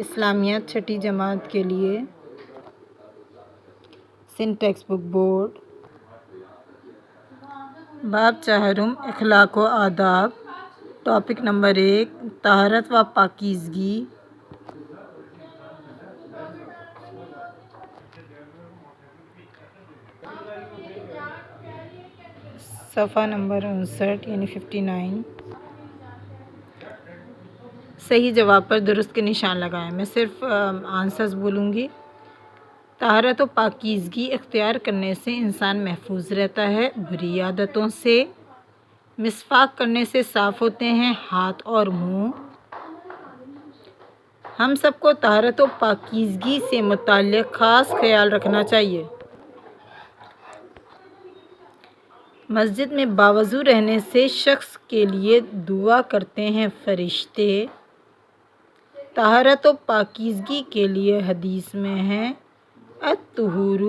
اسلامیات چھٹی جماعت کے لیے سندھ ٹیکسٹ بک بورڈ، باب چہارم اخلاق و آداب، ٹاپک نمبر 1 طہارت و پاکیزگی۔ صفحہ نمبر 59 یعنی 59۔ صحیح جواب پر درست کے نشان لگائیں۔ میں صرف آنسرز بولوں گی۔ طہارت و پاکیزگی اختیار کرنے سے انسان محفوظ رہتا ہے، بری عادتوں سے۔ مسواک کرنے سے صاف ہوتے ہیں ہاتھ اور منہ۔ ہم سب کو طہارت و پاکیزگی سے متعلق خاص خیال رکھنا چاہیے۔ مسجد میں باوضو رہنے سے شخص کے لیے دعا کرتے ہیں فرشتے۔ طہارت و پاکیزگی کے لیے حدیث میں ہے الطہور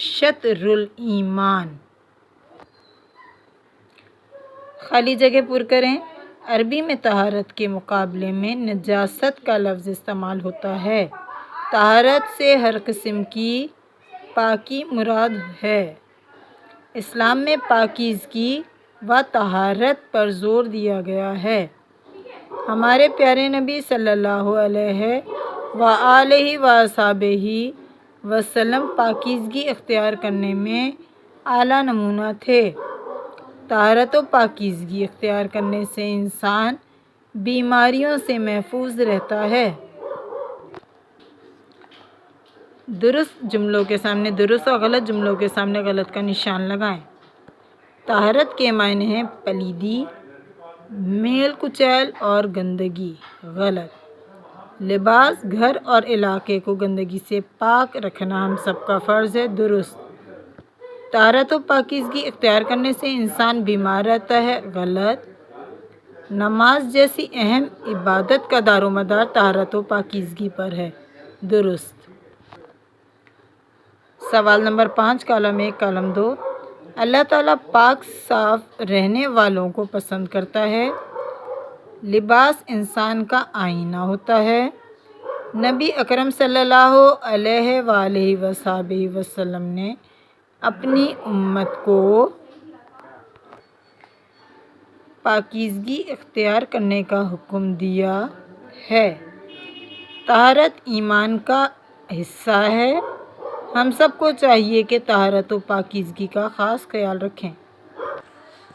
شطر الایمان۔ خالی جگہ پر کریں۔ عربی میں طہارت کے مقابلے میں نجاست کا لفظ استعمال ہوتا ہے۔ طہارت سے ہر قسم کی پاکی مراد ہے۔ اسلام میں پاکیزگی و طہارت پر زور دیا گیا ہے۔ ہمارے پیارے نبی صلی اللہ علیہ وآلہ وصحبہ وسلم پاکیزگی اختیار کرنے میں اعلیٰ نمونہ تھے۔ طہارت و پاکیزگی اختیار کرنے سے انسان بیماریوں سے محفوظ رہتا ہے۔ درست جملوں کے سامنے درست اور غلط جملوں کے سامنے غلط کا نشان لگائیں۔ طہارت کے معنی ہیں پلیدی، میل کچیل اور گندگی، غلط۔ لباس، گھر اور علاقے کو گندگی سے پاک رکھنا ہم سب کا فرض ہے، درست۔ طہارت و پاکیزگی اختیار کرنے سے انسان بیمار رہتا ہے، غلط۔ نماز جیسی اہم عبادت کا دار و مدار طہارت و پاکیزگی پر ہے، درست۔ سوال نمبر 5 کالم 1 کالم 2۔ اللہ تعالیٰ پاک صاف رہنے والوں کو پسند کرتا ہے۔ لباس انسان کا آئینہ ہوتا ہے۔ نبی اکرم صلی اللہ علیہ وآلہ وصحبہ وسلم نے اپنی امت کو پاکیزگی اختیار کرنے کا حکم دیا ہے۔ طہارت ایمان کا حصہ ہے۔ ہم سب کو چاہیے کہ طہارت و پاکیزگی کا خاص خیال رکھیں۔